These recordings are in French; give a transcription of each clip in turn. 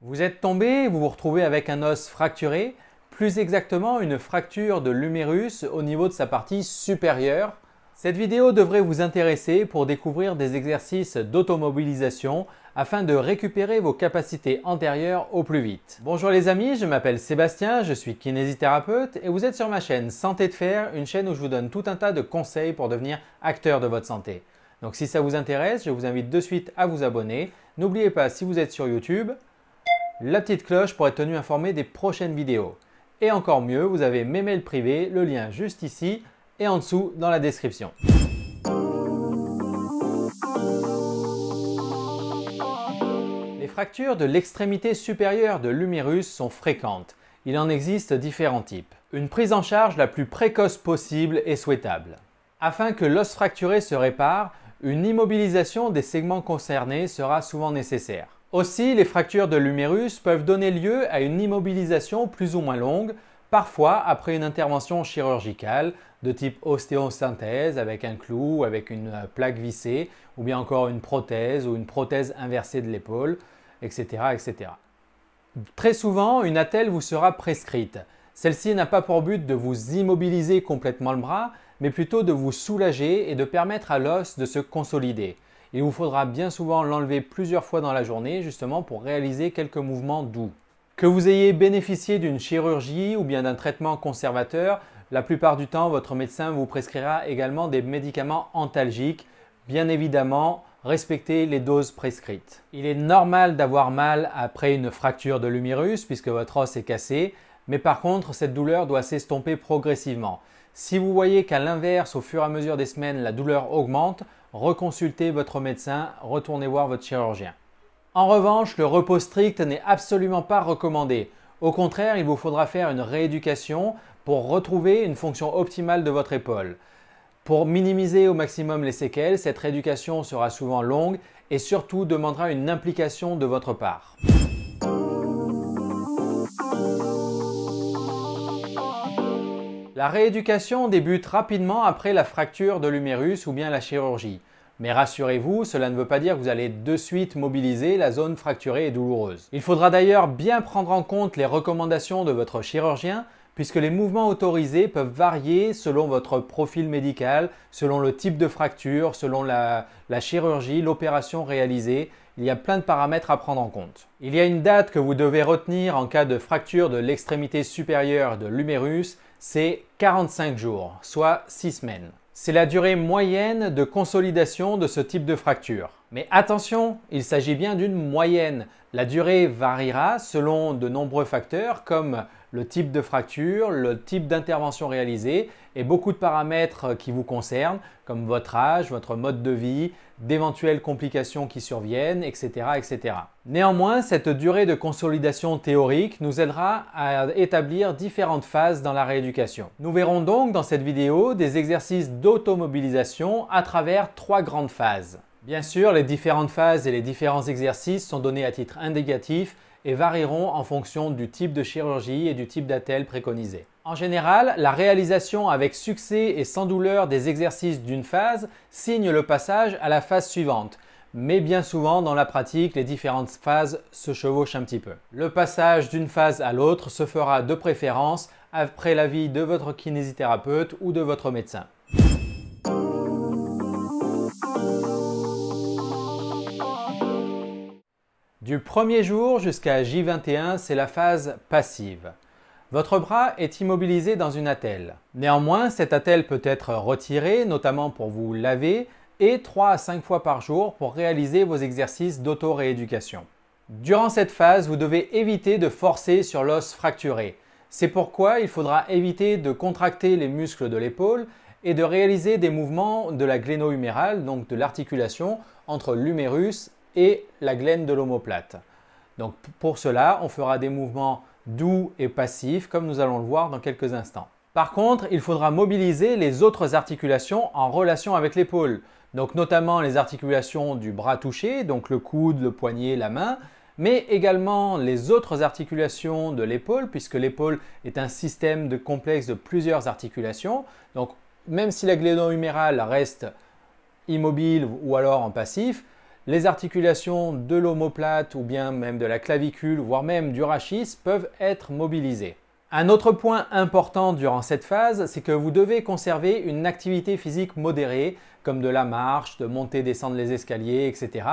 Vous êtes tombé, vous vous retrouvez avec un os fracturé, plus exactement une fracture de l'humérus au niveau de sa partie supérieure. Cette vidéo devrait vous intéresser pour découvrir des exercices d'automobilisation afin de récupérer vos capacités antérieures au plus vite. Bonjour les amis, je m'appelle Sébastien, je suis kinésithérapeute et vous êtes sur ma chaîne Santé de Fer, une chaîne où je vous donne tout un tas de conseils pour devenir acteur de votre santé. Donc si ça vous intéresse, je vous invite de suite à vous abonner. N'oubliez pas, si vous êtes sur YouTube, la petite cloche pour être tenu informé des prochaines vidéos. Et encore mieux, vous avez mes mails privés, le lien juste ici et en dessous dans la description. Les fractures de l'extrémité supérieure de l'humérus sont fréquentes. Il en existe différents types. Une prise en charge la plus précoce possible est souhaitable. Afin que l'os fracturé se répare, une immobilisation des segments concernés sera souvent nécessaire. Aussi, les fractures de l'humérus peuvent donner lieu à une immobilisation plus ou moins longue, parfois après une intervention chirurgicale de type ostéosynthèse avec un clou, avec une plaque vissée, ou bien encore une prothèse ou une prothèse inversée de l'épaule, etc., etc. Très souvent, une attelle vous sera prescrite. Celle-ci n'a pas pour but de vous immobiliser complètement le bras, mais plutôt de vous soulager et de permettre à l'os de se consolider. Il vous faudra bien souvent l'enlever plusieurs fois dans la journée justement pour réaliser quelques mouvements doux. Que vous ayez bénéficié d'une chirurgie ou bien d'un traitement conservateur, la plupart du temps votre médecin vous prescrira également des médicaments antalgiques. Bien évidemment, respectez les doses prescrites. Il est normal d'avoir mal après une fracture de l'humérus puisque votre os est cassé, mais par contre cette douleur doit s'estomper progressivement. Si vous voyez qu'à l'inverse, au fur et à mesure des semaines, la douleur augmente, reconsultez votre médecin, retournez voir votre chirurgien. En revanche, le repos strict n'est absolument pas recommandé. Au contraire, il vous faudra faire une rééducation pour retrouver une fonction optimale de votre épaule. Pour minimiser au maximum les séquelles, cette rééducation sera souvent longue et surtout demandera une implication de votre part. La rééducation débute rapidement après la fracture de l'humérus ou bien la chirurgie. Mais rassurez-vous, cela ne veut pas dire que vous allez de suite mobiliser la zone fracturée et douloureuse. Il faudra d'ailleurs bien prendre en compte les recommandations de votre chirurgien puisque les mouvements autorisés peuvent varier selon votre profil médical, selon le type de fracture, selon la chirurgie, l'opération réalisée. Il y a plein de paramètres à prendre en compte. Il y a une date que vous devez retenir en cas de fracture de l'extrémité supérieure de l'humérus, c'est 45 jours, soit 6 semaines. C'est la durée moyenne de consolidation de ce type de fracture. Mais attention, il s'agit bien d'une moyenne. La durée variera selon de nombreux facteurs comme le type de fracture, le type d'intervention réalisée et beaucoup de paramètres qui vous concernent comme votre âge, votre mode de vie, d'éventuelles complications qui surviennent, etc., etc. Néanmoins, cette durée de consolidation théorique nous aidera à établir différentes phases dans la rééducation. Nous verrons donc dans cette vidéo des exercices d'automobilisation à travers 3 grandes phases. Bien sûr, les différentes phases et les différents exercices sont donnés à titre indicatif et varieront en fonction du type de chirurgie et du type d'attelle préconisé. En général, la réalisation avec succès et sans douleur des exercices d'une phase signe le passage à la phase suivante. Mais bien souvent, dans la pratique, les différentes phases se chevauchent un petit peu. Le passage d'une phase à l'autre se fera de préférence après l'avis de votre kinésithérapeute ou de votre médecin. Du premier jour jusqu'à J21, c'est la phase passive. Votre bras est immobilisé dans une attelle. Néanmoins, cette attelle peut être retirée, notamment pour vous laver, et 3 à 5 fois par jour pour réaliser vos exercices d'auto-rééducation. Durant cette phase, vous devez éviter de forcer sur l'os fracturé. C'est pourquoi il faudra éviter de contracter les muscles de l'épaule et de réaliser des mouvements de la gléno-humérale, donc de l'articulation entre l'humérus et la glène de l'omoplate. Donc pour cela, on fera des mouvements doux et passifs comme nous allons le voir dans quelques instants. Par contre, il faudra mobiliser les autres articulations en relation avec l'épaule. Donc notamment les articulations du bras touché, donc le coude, le poignet, la main, mais également les autres articulations de l'épaule puisque l'épaule est un système de complexe de plusieurs articulations. Donc même si la gléno-humérale reste immobile ou alors en passif, les articulations de l'omoplate ou bien même de la clavicule, voire même du rachis peuvent être mobilisées. Un autre point important durant cette phase, c'est que vous devez conserver une activité physique modérée, comme de la marche, de monter, descendre les escaliers, etc.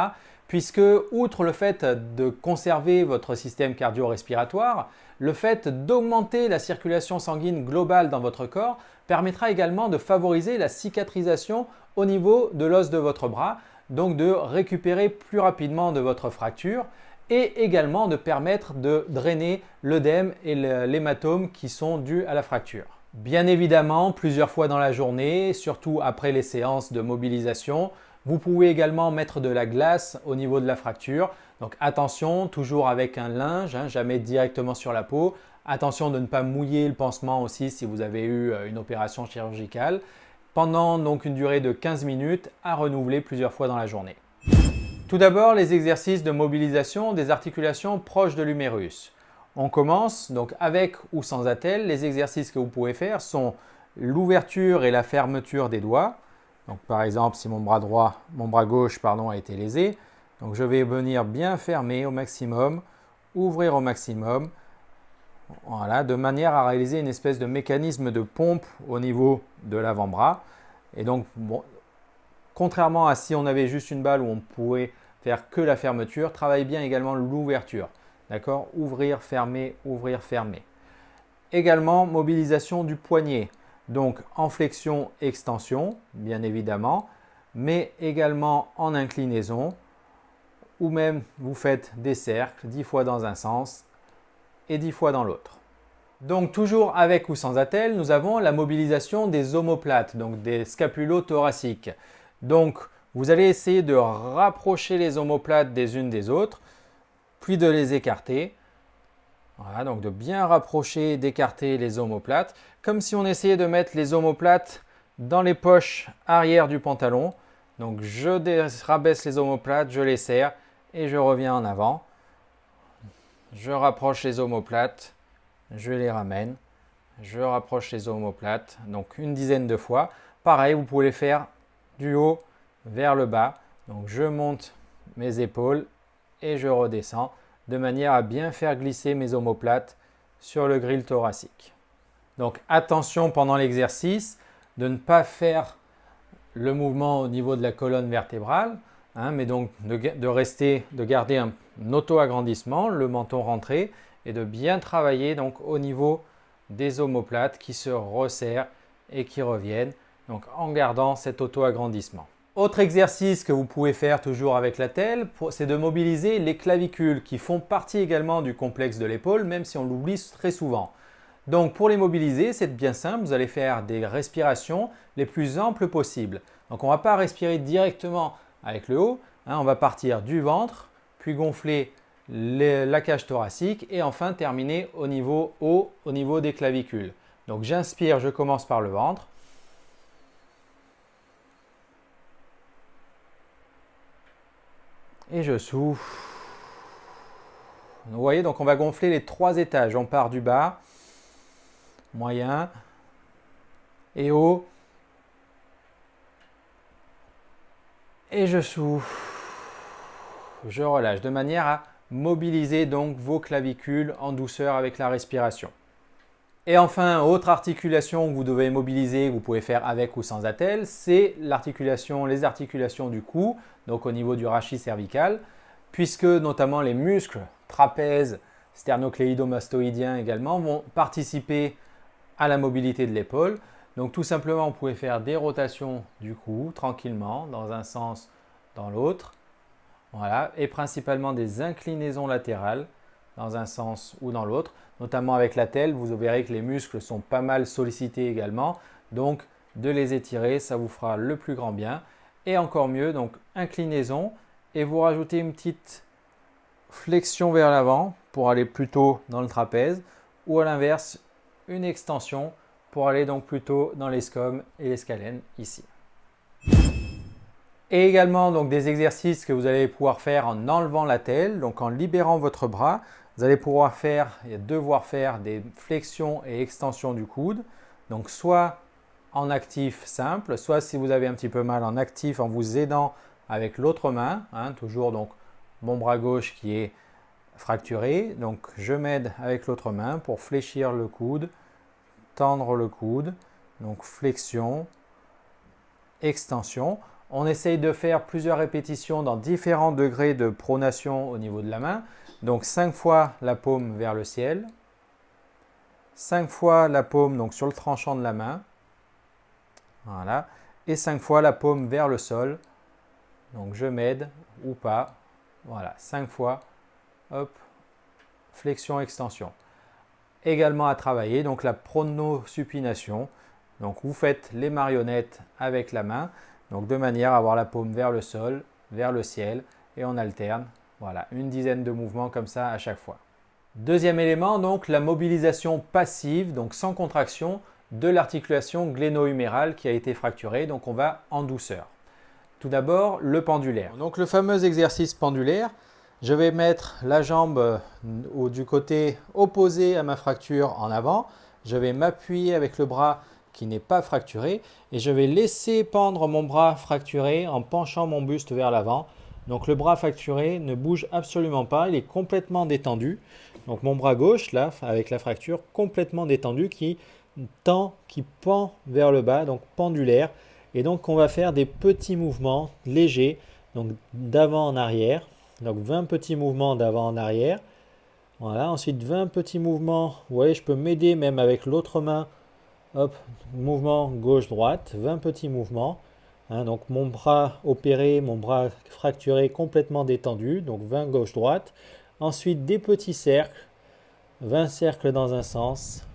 Puisque, outre le fait de conserver votre système cardio-respiratoire, le fait d'augmenter la circulation sanguine globale dans votre corps permettra également de favoriser la cicatrisation au niveau de l'os de votre bras, donc de récupérer plus rapidement de votre fracture et également de permettre de drainer l'œdème et l'hématome qui sont dus à la fracture. Bien évidemment, plusieurs fois dans la journée, surtout après les séances de mobilisation, vous pouvez également mettre de la glace au niveau de la fracture. Donc attention, toujours avec un linge, jamais directement sur la peau. Attention de ne pas mouiller le pansement aussi si vous avez eu une opération chirurgicale. Pendant donc une durée de 15 minutes à renouveler plusieurs fois dans la journée. Tout d'abord, les exercices de mobilisation des articulations proches de l'humérus. On commence donc avec ou sans attelle. Les exercices que vous pouvez faire sont l'ouverture et la fermeture des doigts. Donc par exemple, si mon bras gauche a été lésé, donc je vais venir bien fermer au maximum, ouvrir au maximum, voilà, de manière à réaliser une espèce de mécanisme de pompe au niveau de l'avant-bras. Et donc, bon, contrairement à si on avait juste une balle où on pouvait faire que la fermeture, travaille bien également l'ouverture. D'accord? Ouvrir, fermer, ouvrir, fermer. Également, mobilisation du poignet. Donc en flexion, extension, bien évidemment, mais également en inclinaison, ou même vous faites des cercles, 10 fois dans un sens et 10 fois dans l'autre. Donc toujours avec ou sans attelle, nous avons la mobilisation des omoplates, donc des scapulo-thoraciques. Donc vous allez essayer de rapprocher les omoplates des unes des autres, puis de les écarter. Voilà, donc de bien rapprocher et d'écarter les omoplates, comme si on essayait de mettre les omoplates dans les poches arrière du pantalon. Donc je rabaisse les omoplates, je les serre et je reviens en avant. Je rapproche les omoplates, je les ramène, je rapproche les omoplates, donc une dizaine de fois. Pareil, vous pouvez les faire du haut vers le bas. Donc je monte mes épaules et je redescends de manière à bien faire glisser mes omoplates sur le grille thoracique. Donc attention pendant l'exercice de ne pas faire le mouvement au niveau de la colonne vertébrale, mais donc de garder un auto-agrandissement, le menton rentré, et de bien travailler donc au niveau des omoplates qui se resserrent et qui reviennent, donc en gardant cet auto-agrandissement. Autre exercice que vous pouvez faire toujours avec l'attelle, c'est de mobiliser les clavicules qui font partie également du complexe de l'épaule, même si on l'oublie très souvent. Donc pour les mobiliser, c'est bien simple, vous allez faire des respirations les plus amples possibles. Donc on ne va pas respirer directement avec le haut, on va partir du ventre, puis gonfler la cage thoracique et enfin terminer au niveau haut, au niveau des clavicules. Donc j'inspire, je commence par le ventre. Et je souffle. Vous voyez, donc on va gonfler les 3 étages. On part du bas, moyen et haut. Et je souffle. Je relâche de manière à mobiliser donc vos clavicules en douceur avec la respiration. Et enfin, autre articulation que vous devez mobiliser, vous pouvez faire avec ou sans attelle, c'est les articulations du cou, donc au niveau du rachis cervical, puisque notamment les muscles trapèzes, sternocléido-mastoïdiens également vont participer à la mobilité de l'épaule. Donc tout simplement, vous pouvez faire des rotations du cou tranquillement, dans un sens, dans l'autre. Voilà, et principalement des inclinaisons latérales dans un sens ou dans l'autre, notamment avec l'attelle, vous verrez que les muscles sont pas mal sollicités également, donc de les étirer, ça vous fera le plus grand bien. Et encore mieux, donc inclinaison, et vous rajoutez une petite flexion vers l'avant pour aller plutôt dans le trapèze, ou à l'inverse, une extension pour aller donc plutôt dans les scomes et les scalènes ici. Et également donc des exercices que vous allez pouvoir faire en enlevant l'attelle, donc en libérant votre bras. Vous allez pouvoir devoir faire des flexions et extensions du coude. Donc soit en actif simple, soit si vous avez un petit peu mal en actif en vous aidant avec l'autre main, hein, toujours donc mon bras gauche qui est fracturé. Donc je m'aide avec l'autre main pour fléchir le coude, tendre le coude, donc flexion, extension. On essaye de faire plusieurs répétitions dans différents degrés de pronation au niveau de la main. Donc 5 fois la paume vers le ciel, 5 fois la paume donc sur le tranchant de la main, voilà, et 5 fois la paume vers le sol. Donc je m'aide ou pas, voilà, 5 fois, hop, flexion, extension. Également à travailler, donc la pronosupination. Donc vous faites les marionnettes avec la main, donc de manière à avoir la paume vers le sol, vers le ciel, et on alterne. Voilà, une dizaine de mouvements comme ça à chaque fois. Deuxième élément, donc la mobilisation passive, donc sans contraction, de l'articulation gléno-humérale qui a été fracturée. Donc on va en douceur. Tout d'abord, le pendulaire. Donc le fameux exercice pendulaire, je vais mettre la jambe du côté opposé à ma fracture en avant. Je vais m'appuyer avec le bras qui n'est pas fracturé et je vais laisser pendre mon bras fracturé en penchant mon buste vers l'avant. Donc le bras fracturé ne bouge absolument pas, il est complètement détendu. Donc mon bras gauche là avec la fracture complètement détendue qui pend vers le bas, donc pendulaire. Et donc on va faire des petits mouvements légers, donc d'avant en arrière. Donc 20 petits mouvements d'avant en arrière. Voilà, ensuite 20 petits mouvements. Vous voyez, je peux m'aider même avec l'autre main. Hop, mouvement gauche-droite, 20 petits mouvements. Hein, donc mon bras opéré, mon bras fracturé complètement détendu. Donc 20 gauche-droite. Ensuite des petits cercles. 20 cercles dans un sens.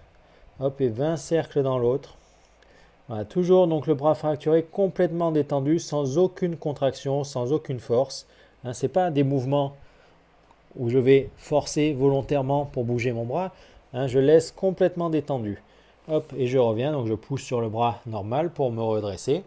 Hop, et 20 cercles dans l'autre. Voilà, toujours donc le bras fracturé complètement détendu, sans aucune contraction, sans aucune force. Hein, ce n'est pas des mouvements où je vais forcer volontairement pour bouger mon bras. Hein, je laisse complètement détendu. Hop, et je reviens, donc je pousse sur le bras normal pour me redresser.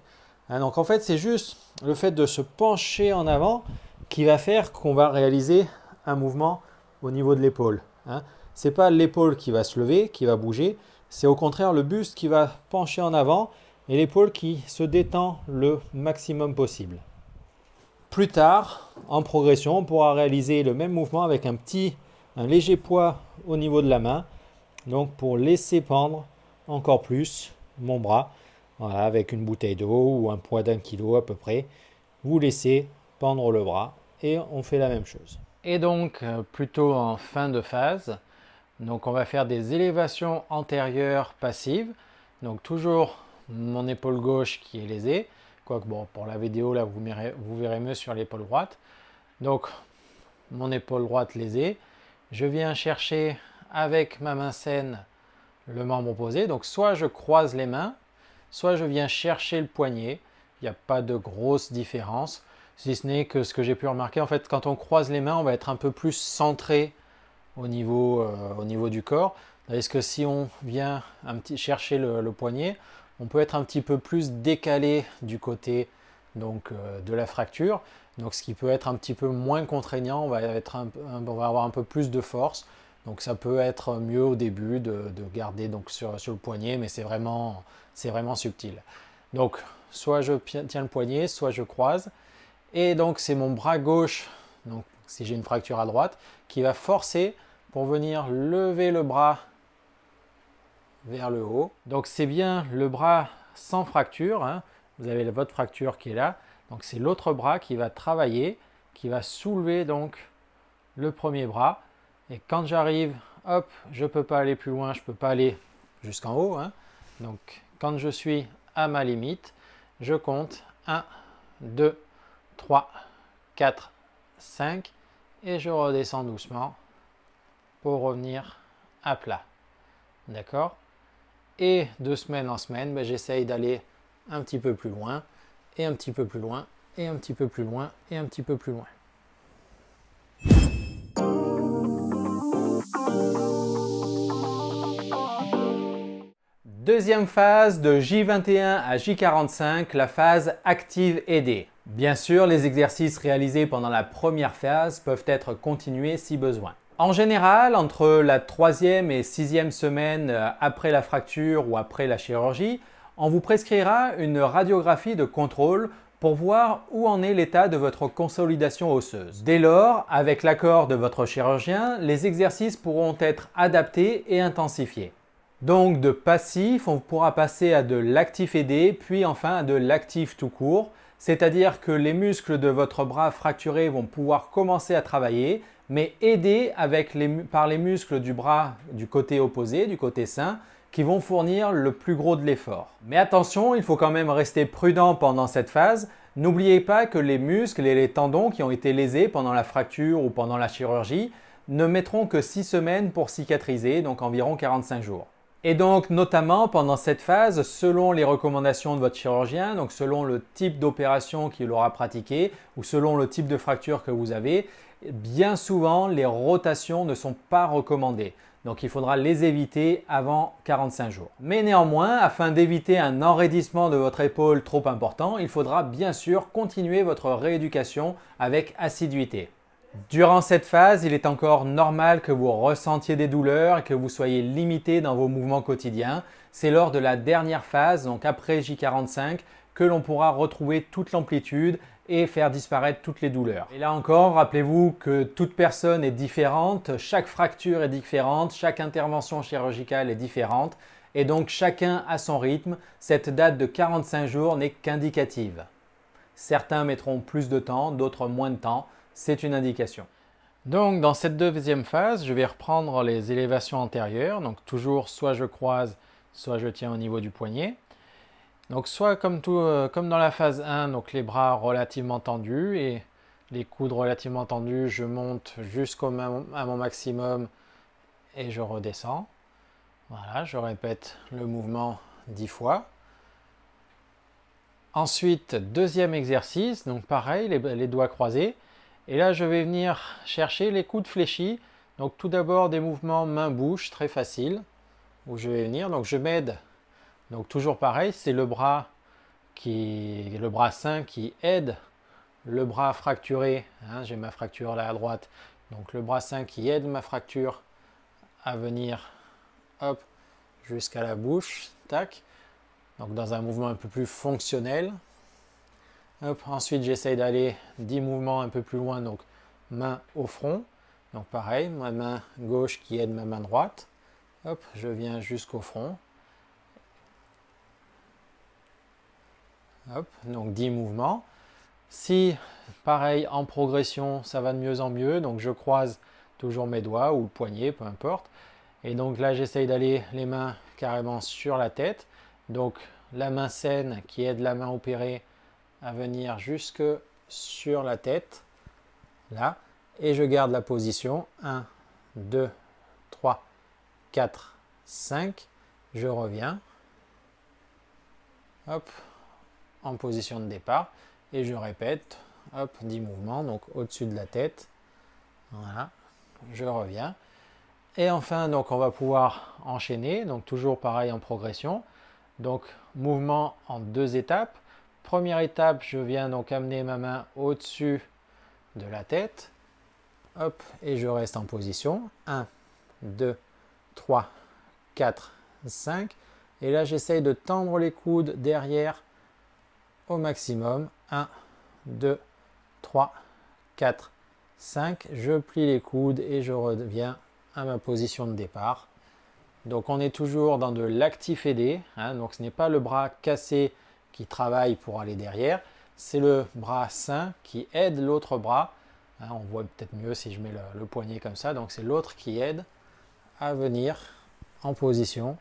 Hein, donc en fait, c'est juste le fait de se pencher en avant qui va faire qu'on va réaliser un mouvement au niveau de l'épaule. Hein. Ce n'est pas l'épaule qui va se lever, qui va bouger. C'est au contraire le buste qui va pencher en avant et l'épaule qui se détend le maximum possible. Plus tard, en progression, on pourra réaliser le même mouvement avec un léger poids au niveau de la main. Donc pour laisser pendre encore plus mon bras, voilà, avec une bouteille d'eau ou un poids d'1 kg à peu près. Vous laissez pendre le bras et on fait la même chose. Et donc plutôt en fin de phase. Donc on va faire des élévations antérieures passives. Donc toujours mon épaule gauche qui est lésée. Quoique bon, pour la vidéo là vous verrez mieux sur l'épaule droite. Donc mon épaule droite lésée. Je viens chercher avec ma main saine le membre opposé. Donc soit je croise les mains, soit je viens chercher le poignet. Il n'y a pas de grosse différence. Si ce n'est que ce que j'ai pu remarquer, en fait quand on croise les mains, on va être un peu plus centré au niveau du corps. Est-ce que si on vient chercher le poignet, on peut être un petit peu plus décalé du côté donc, de la fracture. Donc ce qui peut être un petit peu moins contraignant, on va avoir un peu plus de force. Donc ça peut être mieux au début de garder donc, sur le poignet, mais c'est vraiment subtil. Donc soit je tiens le poignet, soit je croise. Et donc c'est mon bras gauche, donc si j'ai une fracture à droite, qui va forcer pour venir lever le bras vers le haut. Donc c'est bien le bras sans fracture, hein. Vous avez votre fracture qui est là. Donc c'est l'autre bras qui va travailler, qui va soulever donc le premier bras. Et quand j'arrive, hop, je ne peux pas aller plus loin, je ne peux pas aller jusqu'en haut. Hein. Donc quand je suis à ma limite, je compte 1, 2, 3, 4, 5 et je redescends doucement pour revenir à plat. D'accord? Et de semaine en semaine, ben, j'essaye d'aller un petit peu plus loin, et un petit peu plus loin, et un petit peu plus loin, et un petit peu plus loin. Deuxième phase de J21 à J45, la phase active aidée. Bien sûr, les exercices réalisés pendant la première phase peuvent être continués si besoin. En général, entre la 3e et 6e semaine après la fracture ou après la chirurgie, on vous prescrira une radiographie de contrôle pour voir où en est l'état de votre consolidation osseuse. Dès lors, avec l'accord de votre chirurgien, les exercices pourront être adaptés et intensifiés. Donc de passif, on pourra passer à de l'actif aidé, puis enfin à de l'actif tout court, c'est-à-dire que les muscles de votre bras fracturé vont pouvoir commencer à travailler, mais aidés par les muscles du bras du côté opposé, du côté sain, qui vont fournir le plus gros de l'effort. Mais attention, il faut quand même rester prudent pendant cette phase. N'oubliez pas que les muscles et les tendons qui ont été lésés pendant la fracture ou pendant la chirurgie ne mettront que 6 semaines pour cicatriser, donc environ 45 jours. Et donc notamment pendant cette phase, selon les recommandations de votre chirurgien, donc selon le type d'opération qu'il aura pratiqué ou selon le type de fracture que vous avez, bien souvent les rotations ne sont pas recommandées. Donc il faudra les éviter avant 45 jours. Mais néanmoins, afin d'éviter un enraidissement de votre épaule trop important, il faudra bien sûr continuer votre rééducation avec assiduité. Durant cette phase, il est encore normal que vous ressentiez des douleurs et que vous soyez limité dans vos mouvements quotidiens. C'est lors de la dernière phase, donc après J45, que l'on pourra retrouver toute l'amplitude et faire disparaître toutes les douleurs. Et là encore, rappelez-vous que toute personne est différente, chaque fracture est différente, chaque intervention chirurgicale est différente et donc chacun a son rythme. Cette date de 45 jours n'est qu'indicative. Certains mettront plus de temps, d'autres moins de temps, c'est une indication. Donc dans cette deuxième phase, je vais reprendre les élévations antérieures, donc toujours soit je croise, soit je tiens au niveau du poignet. Donc soit comme dans la phase 1, donc les bras relativement tendus et les coudes relativement tendus, je monte jusqu'à mon maximum et je redescends. Voilà, je répète le mouvement 10 fois. Ensuite, deuxième exercice, donc pareil, les doigts croisés. Et là, je vais venir chercher les coudes fléchis. Donc tout d'abord des mouvements main-bouche, très faciles, où je vais venir. Donc je m'aide. Donc toujours pareil, c'est le bras sain qui aide le bras fracturé. Hein, j'ai ma fracture là à droite. Donc le bras sain qui aide ma fracture à venir, hop, jusqu'à la bouche. Tac. Donc dans un mouvement un peu plus fonctionnel. Hop, ensuite j'essaye d'aller 10 mouvements un peu plus loin, donc main au front. Donc pareil, ma main gauche qui aide ma main droite. Hop, je viens jusqu'au front. Hop, donc 10 mouvements. Si, pareil, en progression, ça va de mieux en mieux, donc je croise toujours mes doigts ou le poignet, peu importe. Et donc là, j'essaye d'aller les mains carrément sur la tête. Donc la main saine qui aide la main opérée à venir jusque sur la tête, là. Et je garde la position. 1, 2, 3, 4, 5. Je reviens. Hop, en position de départ. Et je répète, hop, 10 mouvements, donc au-dessus de la tête. Voilà, je reviens. Et enfin, donc on va pouvoir enchaîner, donc toujours pareil en progression. Donc mouvement en 2 étapes. Première étape, je viens donc amener ma main au-dessus de la tête. Hop, et je reste en position. 1, 2, 3, 4, 5. Et là, j'essaye de tendre les coudes derrière au maximum. 1, 2, 3, 4, 5. Je plie les coudes et je reviens à ma position de départ. Donc on est toujours dans de l'actif aidé. Hein, donc ce n'est pas le bras cassé qui travaille pour aller derrière. C'est le bras sain qui aide l'autre bras. Hein, on voit peut-être mieux si je mets le poignet comme ça. Donc c'est l'autre qui aide à venir en position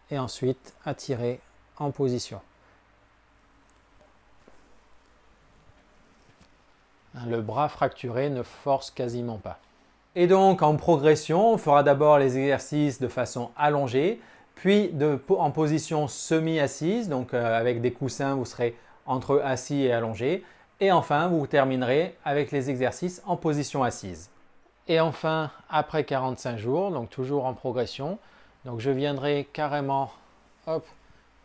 et ensuite à tirer en position. Le bras fracturé ne force quasiment pas. Et donc en progression, on fera d'abord les exercices de façon allongée, puis en position semi-assise, donc avec des coussins, vous serez entre assis et allongé. Et enfin, vous terminerez avec les exercices en position assise. Et enfin, après 45 jours, donc toujours en progression, donc je viendrai carrément, hop,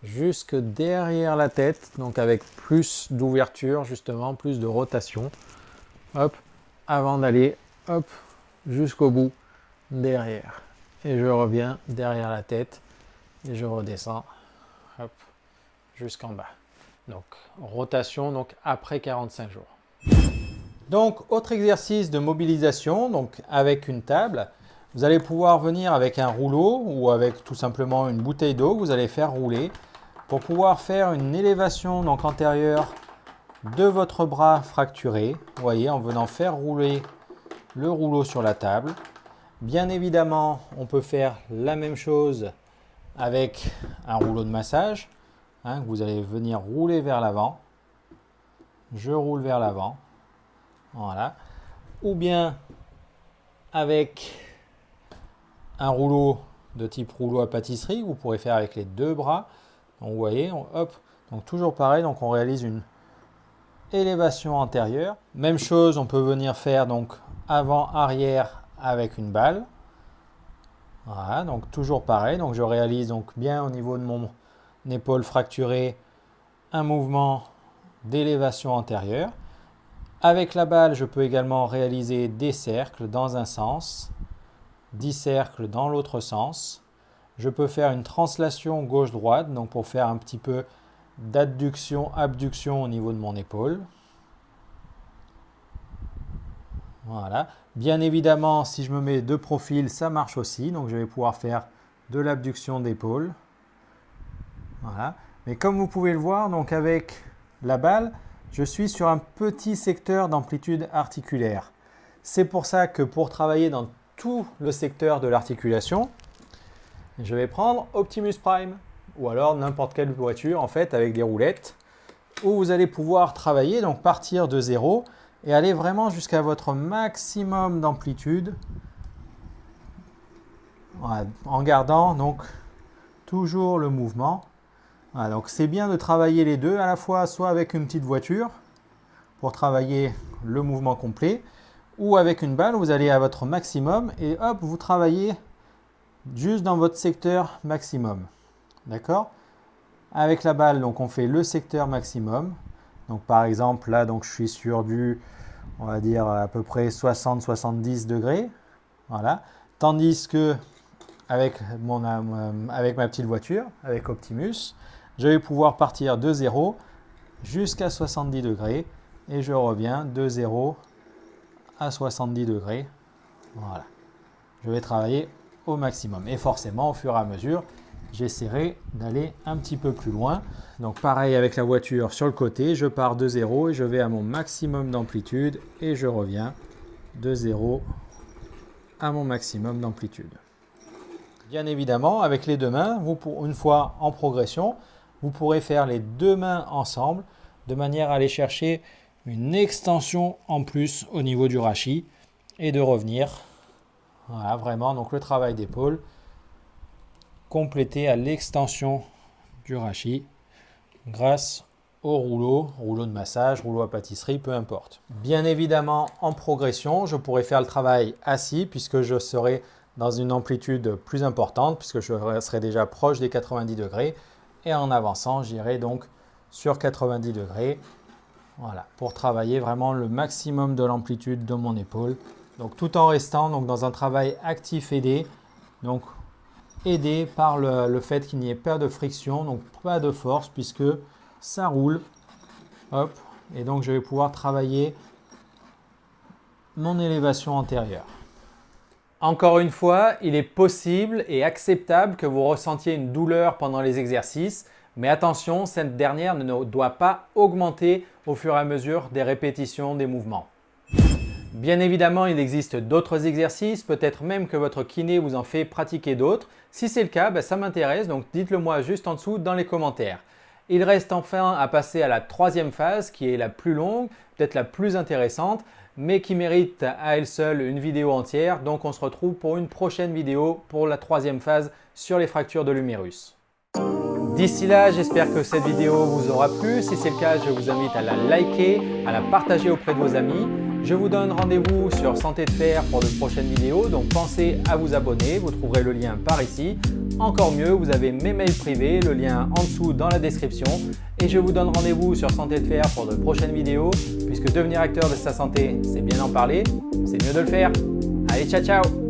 jusque derrière la tête, donc avec plus d'ouverture justement, plus de rotation. Hop, avant d'aller, hop, jusqu'au bout, derrière. Et je reviens derrière la tête et je redescends, hop, jusqu'en bas. Donc rotation donc après 45 jours. Donc autre exercice de mobilisation, donc avec une table, vous allez pouvoir venir avec un rouleau ou avec tout simplement une bouteille d'eau que vous allez faire rouler pour pouvoir faire une élévation donc antérieure de votre bras fracturé. Vous voyez, en venant faire rouler le rouleau sur la table. Bien évidemment, on peut faire la même chose avec un rouleau de massage. Hein, vous allez venir rouler vers l'avant. Je roule vers l'avant. Voilà. Ou bien avec un rouleau de type rouleau à pâtisserie. Vous pourrez faire avec les deux bras. Donc, vous voyez, hop. Donc toujours pareil. Donc on réalise une élévation antérieure. Même chose, on peut venir faire donc avant-arrière avec une balle. Voilà, donc toujours pareil. Donc je réalise donc bien au niveau de mon épaule fracturée un mouvement d'élévation antérieure. Avec la balle, je peux également réaliser des cercles dans un sens, 10 cercles dans l'autre sens. Je peux faire une translation gauche-droite, donc pour faire un petit peu d'adduction, abduction au niveau de mon épaule. Voilà. Bien évidemment, si je me mets de profil, ça marche aussi. Donc, je vais pouvoir faire de l'abduction d'épaule. Voilà. Mais comme vous pouvez le voir, donc avec la balle, je suis sur un petit secteur d'amplitude articulaire. C'est pour ça que pour travailler dans tout le secteur de l'articulation, je vais prendre Optimus Prime ou alors n'importe quelle voiture en fait avec des roulettes où vous allez pouvoir travailler, donc partir de zéro et aller vraiment jusqu'à votre maximum d'amplitude voilà, en gardant donc toujours le mouvement. Voilà, donc c'est bien de travailler les deux à la fois, soit avec une petite voiture pour travailler le mouvement complet ou avec une balle, vous allez à votre maximum et hop, vous travaillez juste dans votre secteur maximum. D'accord? Avec la balle, donc on fait le secteur maximum. Donc par exemple, là, donc je suis sur du, on va dire à peu près 60-70 degrés. Voilà. Tandis que avec ma petite voiture, avec Optimus, je vais pouvoir partir de 0 jusqu'à 70 degrés et je reviens de 0 à 70 degrés. Voilà. Je vais travailler au maximum. Et forcément, au fur et à mesure, j'essaierai d'aller un petit peu plus loin. Donc pareil avec la voiture sur le côté, je pars de 0 et je vais à mon maximum d'amplitude et je reviens de 0 à mon maximum d'amplitude. Bien évidemment, avec les deux mains, une fois en progression, vous pourrez faire les deux mains ensemble de manière à aller chercher une extension en plus au niveau du rachis et de revenir. Voilà, vraiment, donc le travail d'épaule complété à l'extension du rachis grâce au rouleau de massage, rouleau à pâtisserie, peu importe. Bien évidemment, en progression, je pourrais faire le travail assis puisque je serai dans une amplitude plus importante puisque je serai déjà proche des 90 degrés et en avançant, j'irai donc sur 90 degrés. Voilà, pour travailler vraiment le maximum de l'amplitude de mon épaule. Donc tout en restant donc, dans un travail actif aidé, donc aidé par le fait qu'il n'y ait pas de friction, donc pas de force puisque ça roule. Hop, et donc je vais pouvoir travailler mon élévation antérieure. Encore une fois, il est possible et acceptable que vous ressentiez une douleur pendant les exercices, mais attention, cette dernière ne doit pas augmenter au fur et à mesure des répétitions des mouvements. Bien évidemment, il existe d'autres exercices, peut-être même que votre kiné vous en fait pratiquer d'autres. Si c'est le cas, ça m'intéresse, donc dites-le moi juste en dessous dans les commentaires. Il reste enfin à passer à la troisième phase qui est la plus longue, peut-être la plus intéressante, mais qui mérite à elle seule une vidéo entière. Donc on se retrouve pour une prochaine vidéo pour la troisième phase sur les fractures de l'humérus. D'ici là, j'espère que cette vidéo vous aura plu. Si c'est le cas, je vous invite à la liker, à la partager auprès de vos amis. Je vous donne rendez-vous sur Santé de Fer pour de prochaines vidéos, donc pensez à vous abonner, vous trouverez le lien par ici. Encore mieux, vous avez mes mails privés, le lien en dessous dans la description. Et je vous donne rendez-vous sur Santé de Fer pour de prochaines vidéos, puisque devenir acteur de sa santé, c'est bien en parler, c'est mieux de le faire. Allez, ciao ciao!